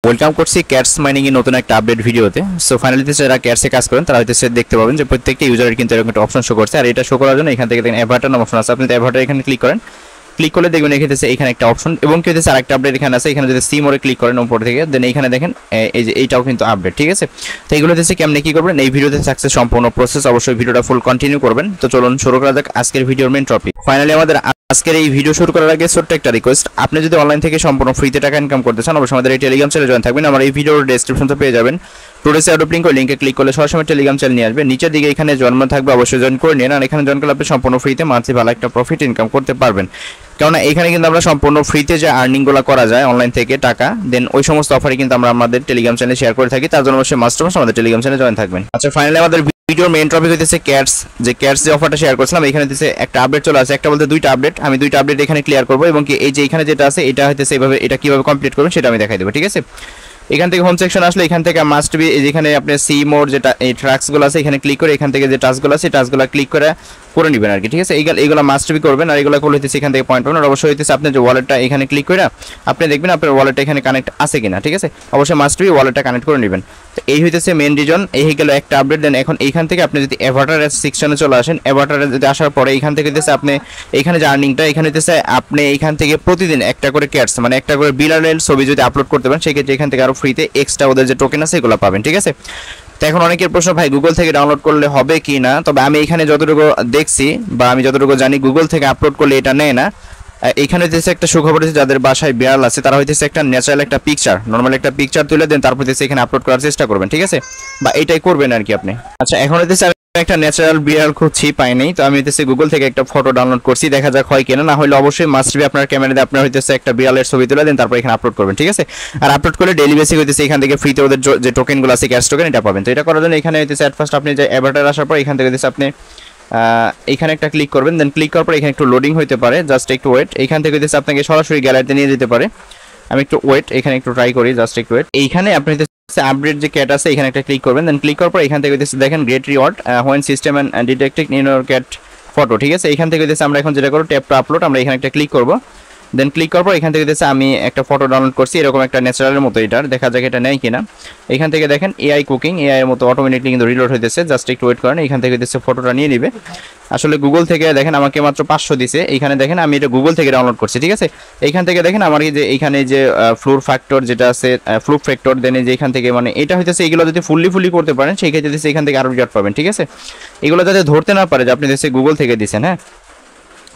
Welcome করছি cats mining এর নতুন একটা আপডেট ভিডিওতে। সো ফাইনালি যারা ক্যাটসে কাজ করেন তারা হয়তো দেখতে পাবেন যে প্রত্যেকটা ইউজারের কিন্তু এরকম একটা অপশন শো করছে। আর এটা শো করার জন্য এখান থেকে দেখেন অ্যাভাটার নাম অপশন আছে, আপনি অ্যাভাটার এখানে ক্লিক করেন। ক্লিক করলে দেখবেন এখানে একটা অপশন এবং কি হচ্ছে আরেকটা আপডেট এখানে আছে। এখানে যদি সি মোরে ক্লিক করেন উপর থেকে দেন এখানে দেখেন এই যে এইটাও কিন্তু আপডেট, ঠিক আছে। তো এইগুলো হচ্ছে কেমনে কি করবেন এই ভিডিওতে সাকসেস সম্পূর্ণ প্রসেস, অবশ্যই ভিডিওটা ফুল কন্টিনিউ করবেন। তো চলুন শুরু করা যাক আজকের ভিডিওর মেইন টপিক। ফাইনালি আমাদের আজকের এই ভিডিও শুরু করার আগে ছোট্ট একটা রিকোয়েস্ট, আপনি যদি অনলাইন থেকে সম্পূর্ণ ফ্রিতে টাকা ইনকাম করতে চান অবশ্যই আমাদের এই টেলিগ্রাম চ্যানেলে জয়েন থাকবেন। আমার এই ভিডিওর ডেসক্রিপশনতে পেয়ে যাবেন টুডেস অ্যাডপ লিংক, ওই লিংকে ক্লিক করলে সরাসরি টেলিগ্রাম চ্যানেল নিয়ে আসবে। নিচের দিকে এখানে জন্ম থাকবে, অবশ্যই জয়েন করে নিন। আর এখানে জয়েন করলে আপনি সম্পূর্ণ ফ্রিতে মান্থলি ভালো একটা প্রফিট ইনকাম করতে পারবেন। কেননা এখানে কিন্তু আমরা সম্পূর্ণ ফ্রিতে যে আর্নিংগুলো করা যায় অনলাইন থেকে টাকা, দেন ওই সমস্ত অফারই কিন্তু আমরা আমাদের টেলিগ্রাম চ্যানেলে শেয়ার করে থাকি। তার জন্য অবশ্যই মাস্ট আমাদের টেলিগ্রাম চ্যানেলে জয়েন থাকবেন। আচ্ছা, ফাইনালি আমাদের ভিডিওর মেইন টপিক হইতেছে ক্যাটস। যে অফারটা শেয়ার করছিলাম এখানে হইতেছে একটা আপডেট চলে আসে, একটা বলতে দুইটা আপডেট। আমি দুইটা আপডেট এখানে ক্লিয়ার করবো এবং কি এই যে এখানে যেটা আছে এটা হইতেছে এইভাবে, এটা কিভাবে কমপ্লিট করবেন সেটা আমি দেখাই দেবো, ঠিক আছে। এখান থেকে হোম সেকশন আসলে এখান থেকে মাস্ট বি যেখানে আপনি সি মোর যেটা এই ট্রাক্সগুলো আছে এখানে ক্লিক করে এখান থেকে যে টাস্কগুলো আছে টাস্কগুলো ক্লিক করে নেবেন আর কি, ঠিক আছে। এইগুলো মাস্ট বি করবেন। আর এগুলো করলে হইতেছে এখান থেকে পয়েন্ট পাবেন। আর অবশ্যই হইতেছে আপনার যে ওয়ালেটটা এখানে ক্লিক করে আপনি দেখবেন আপনার ওয়ালেটটা এখানে কানেক্ট আছে কিনা, ঠিক আছে। অবশ্যই মাস্ট বি ওয়ালেটটা কানেক্ট করে নেবেন। তো এই হইতেছে মেইন রিজন। এই হয়ে গেল একটা আপডেট। দেন এখন এইখান থেকে আপনি যদি অ্যাভাটার সেকশনে চলে আসেন, অ্যাভাটারে যদি আসার পরে এইখান থেকে হইতেছে আপনি এখানে যে আর্নিংটা এখানে হইতেছে আপনি এইখান থেকে প্রতিদিন একটা করে ক্যাটস মানে একটা করে বিলারেল ছবি যদি আপলোড করতে পারেন সেক্ষেত্রে এখান থেকে আরো ফ্রিতে এক্সট্রা ওদের যে টোকেন আছে এগুলো পাবেন, ঠিক আছে। তো এখন অনেকের প্রশ্ন, ভাই গুগল থেকে ডাউনলোড করলে হবে কি না? তবে আমি এখানে যতটুকু দেখছি বা আমি যতটুকু জানি গুগল থেকে আপলোড করলে এটা নেয় না। এখানে হইতেছে একটা সুখবর হচ্ছে যাদের বাসায় বিড়াল আছে তারা হইতেছে একটা ন্যাচারাল একটা পিকচার, নর্মাল একটা পিকচার তুলে দেন তারপর হইতেছে এখানে আপলোড করার চেষ্টা করবেন, ঠিক আছে, বা এটাই করবেন আর কি আপনি। আচ্ছা, এখন হইতেছে একটা ন্যাচারাল বিড়াল খুঁজছি, পাই নাই। তো আমি হইতেছে গুগল থেকে একটা ফটো ডাউনলোড করছি, দেখা যাক হয় কিনা। না হলে অবশ্যই মাস্ট বি আপনার ক্যামেরাতে আপনার হইতেছে একটা বিড়ালের ছবি তুলে দেন তারপর এখানে আপলোড করবেন, ঠিক আছে। আর আপলোড করলে ডেইলি বেসিক হইতেছে এখান থেকে ফ্রিতে ওদের যে টোকেনগুলো আছে ক্যাশ টোকেন এটা পাবেন। তো এটা করার জন্য এখানে হইতেছে এট ফার্স্ট আপনি যে অ্যাভাটার আসার পর এখান থেকে হইতেছে আপনি এখানে একটা ক্লিক করবেন। দেন ক্লিক করার পর এখানে একটু লোডিং হইতে পারে, জাস্ট একটু ওয়েট। এখান থেকে হইতেছে আপনাকে সরাসরি গ্যালারিতে নিয়ে যেতে পারে। আমি একটু ওয়েট, এখানে একটু ট্রাই করি, জাস্ট একটু ওয়েট। এইখানে আপনি আপডেট যে ক্যাট আছে এখানে একটা ক্লিক করবেন। দেন ক্লিক করার পর এখান থেকে দেখেন great reward when system and detecting in your cat photo, ঠিক আছে। এখান থেকে আমরা এখন যেটা করবো ট্যাপ টু আপলোড, আমরা এখানে একটা ক্লিক করবো। দেন ক্লিক করার পর এখান থেকে আমি একটা ফটো ডাউনলোড করছি এরকম একটা ন্যাচারালের মতো, এটার দেখা যাক এটা নেয় কিনা। এখান থেকে দেখেন এআই কুকিং, এআই এর মতো অটোমেটিকলি কিন্তু রিলোড হইতেছে, জাস্ট একটু ওয়েট করেন। এখান থেকে ফটোটা নিয়ে নিবে। আসলে গুগল থেকে দেখেন আমাকে মাত্র 500 দিছে। এইখানে দেখেন আমি এটা গুগল থেকে ডাউনলোড করছি, ঠিক আছে। এইখান থেকে দেখেন আমার যে এইখানে যে ফ্লোর ফ্যাক্টর যেটা আছে, ফ্লুপ ফ্যাক্টর, দেন যে এখান থেকে মানে এটা হইতেছে এগুলো যদি ফুললি করতে পারেন সেই ক্ষেত্রে এখান থেকে আরো রিওয়ার্ড পাবেন, ঠিক আছে। এগুলো যাতে ধরতে না পারে যে আপনি গুগল থেকে দিচ্ছেন, হ্যাঁ।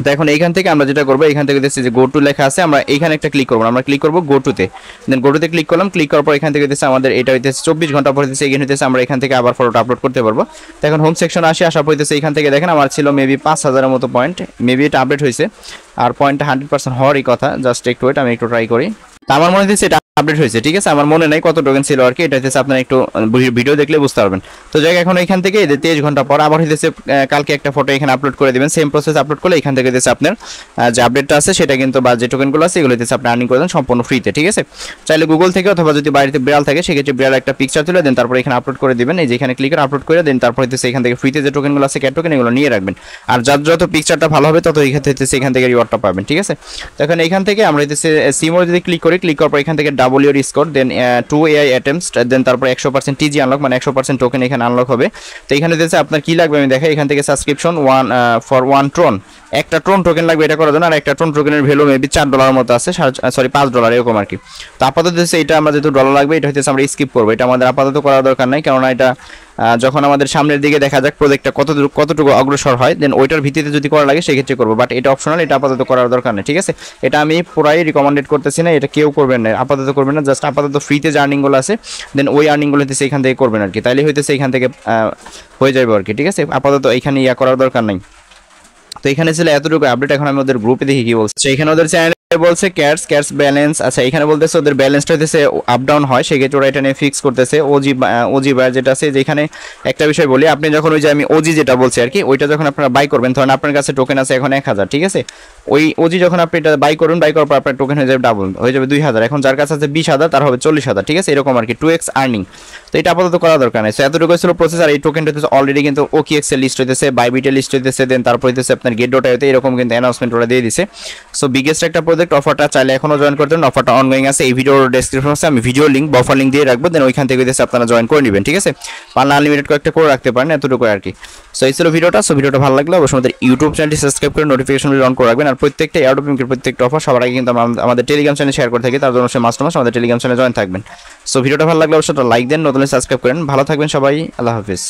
তো এখন এইখান থেকে আমরা যেটা করবো এখান থেকে যে গো টু লেখা আছে আমরা এইখানে একটা ক্লিক করবো, আমরা ক্লিক করবো গো টুতে। দেন গো টুতে ক্লিক করলাম। ক্লিক করার পর এখান থেকে আমাদের এটা হইতেছে 24 ঘন্টা পর এগেন হইতেছে আমরা এখান থেকে আবার ফটোটা আপলোড করতে পারবো। তো এখন হোম সেকশন আসার পর হইতেছে এখান থেকে দেখেন আমার ছিল মেবি 5000-এর মতো পয়েন্ট, মেবি এটা আপডেট হয়েছে। আর পয়েন্টটা 100% হওয়ারই কথা, জাস্ট একটু ওয়েট, আমি একটু ট্রাই করি। আমার মনে হচ্ছে এটা আপডেট হয়েছে, ঠিক আছে। আমার মনে নাই কত টোকেন ছিল আর কি, এটা হচ্ছে আপনারা একটু ভিডিও দেখলে বুঝতে পারবেন। তো যাই এখন এখান থেকে 23 ঘন্টা পর আবার হইতেছে কালকে একটা ফটো এখানে আপলোড করে দিবেন, সেম প্রসেস আপলোড করলে এখান থেকে আপনার যে আপডেটটা আছে সেটা কিন্তু বা যে টোকেনগুলো আছে এগুলো হইতেছে আপনি আর্নিং করে দেন সম্পূর্ণ ফ্রিতে, ঠিক আছে। চাইলে গুগল থেকে অথবা যদি বাড়িতে বিড়াল থাকে সেক্ষেত্রে বিড়াল একটা পিকচার তুলে দেন তারপর এখানে আপলোড করে দিবেন। এই যে এখানে ক্লিক করে আপলোড করে দেন তারপর হইতেছে এখান থেকে ফ্রিতে যে টোকেনগুলো আছে ক্যাট টোকেন এগুলো নিয়ে রাখবেন। আর যত পিকচারটা ভালো হবে তত এখান থেকে এখান থেকে রিওয়ার্ডটা পাবেন, ঠিক আছে। তো এখন এখান থেকে আমরা হইতেছে সিমো যদি ক্লিক করি, ক্লিক করার পর এখান থেকে double your score, then 2 AI attempts, then তারপর 100% টিজি আনলক মানে 100% টোকেন এখানে আনলক হবে। তো এখানে হইতেছে আপনার কি লাগবে আমি দেখাই। এখান থেকে সাবস্ক্রিপশন ফর 1 ট্রন, একটা ট্রন টোকেন লাগবে এটা করার জন্য। আর একটা ট্রন টোকেনের ভ্যালু মেবি $4 মতো আছে, সরি $5 এরকম আর কি। তো আপাতত এটা আমরা যেহেতু ডলার লাগবে এটা হইতেছে আমরা স্কিপ করবো, এটা আমাদের আপাতত করার দরকার নাই। কেননা এটা যখন আমাদের সামনের দিকে দেখা যাক প্রজেক্টটা কতটুকু অগ্রসর হয় দেন ওইটার ভিত্তিতে যদি করা লাগে সেক্ষেত্রে করবো, বাট এটা অপশনাল, এটা আপাতত করার দরকার নেই, ঠিক আছে। এটা আমি পুরাই রিকমেন্ডেড করতেছি না, এটা কেউ করবেন না, আপাতত করবেন না। জাস্ট আপাতত ফ্রিতে যে আর্নিংগুলো আছে দেন ওই আর্নিংগুলো হইতেছে এখান থেকে করবেন আর কি, তাইলে হইতেছে এখান থেকে হয়ে যাবে আর কি, ঠিক আছে। আপাতত এখানে করার দরকার নাই। তো এখানে ছিল এতটুকু আপডেট। এখন আমি ওদের গ্রুপে দেখি কি বলছে। এখানে ওদের চ্যানেলে বলছে ক্যাটস ব্যালেন্স, আচ্ছা এখানে বলতেছে ওদের ব্যালেন্সটা হইতেছে আপ ডাউন হয়, সেক্ষেত্রে ওরা এটা নিয়ে ফিক্স করতেছে। ওজি বায়ার যেটা আছে, যেখানে একটা বিষয় বলি, আপনি যখন ওই যে আমি ওজি যেটা বলছি আর কি ওইটা যখন আপনারা বাই করবেন, ধরেন আপনার কাছে টোকেন আছে এখন 1000, ঠিক আছে। ওই ওজি যখন আপনি এটা বাই করুন, বাই করার পর আপনার টোকেন হয়ে যাবে ডাবল, হয়ে যাবে 2000। এখন যার কাছে আছে 20,000 তার হবে 40,000, ঠিক আছে, এরকম আর কি 2x আর্নিং। তো এটা আপাতত করা দরকার নেই। সো এতটুকু ছিল প্রসেস। আর এই টোকেনটা হচ্ছে অলরেডি কিন্তু OKX এর লিস্ট হইতেছে, বাইবিটে লিস্ট হইতেছে, দেন তারপর হইতেছে আপনার গেট.io হইতে এরকম কিন্তু অ্যানাউন্সমেন্ট ওরা দিয়ে দিছে। সো বিগেস্ট একটা প্রজেক্ট, অফারটা চাইলে এখনো জয়েন করতে পারেন, অফারটা অনগোয়িং আছে। এই ভিডিওর ডেসক্রিপশনে আমি ভিডিও লিঙ্ক, বফার লিঙ্ক দিয়ে রাখবো, দেন ওইখান থেকে হইতেছে আপনারা জয়েন করে নেবেন, ঠিক আছে। পারলে আনলিমিটেড কয়েকটা করে রাখতে পারেন, এতটুকু আর কি। সো এই ছিল ভিডিওটা। সো ভিডিওটা ভালো লাগলে অবশ্যই আমাদের ইউটিউব চ্যানেলটি সাবস্ক্রাইব করে নোটিফিকেশন অন করে রাখবেন। আর প্রত্যেকটা এয়ারড্রপ লিঙ্কের প্রত্যেকটা অফার সবার আগে কিন্তু আমাদের টেলিগ্রাম চ্যানেলে শেয়ার করে থাকি, তার জন্য মাস্ট আমাদের টেলিগ্রাম চ্যানেলে জয়েন থাকবেন। সো ভিডিওটা ভালো লাগলে অবশ্যই লাইক দেন, নতুন সাবস্ক্রাইব করেন। ভালো থাকবেন সবাই, আল্লাহ হাফিজ।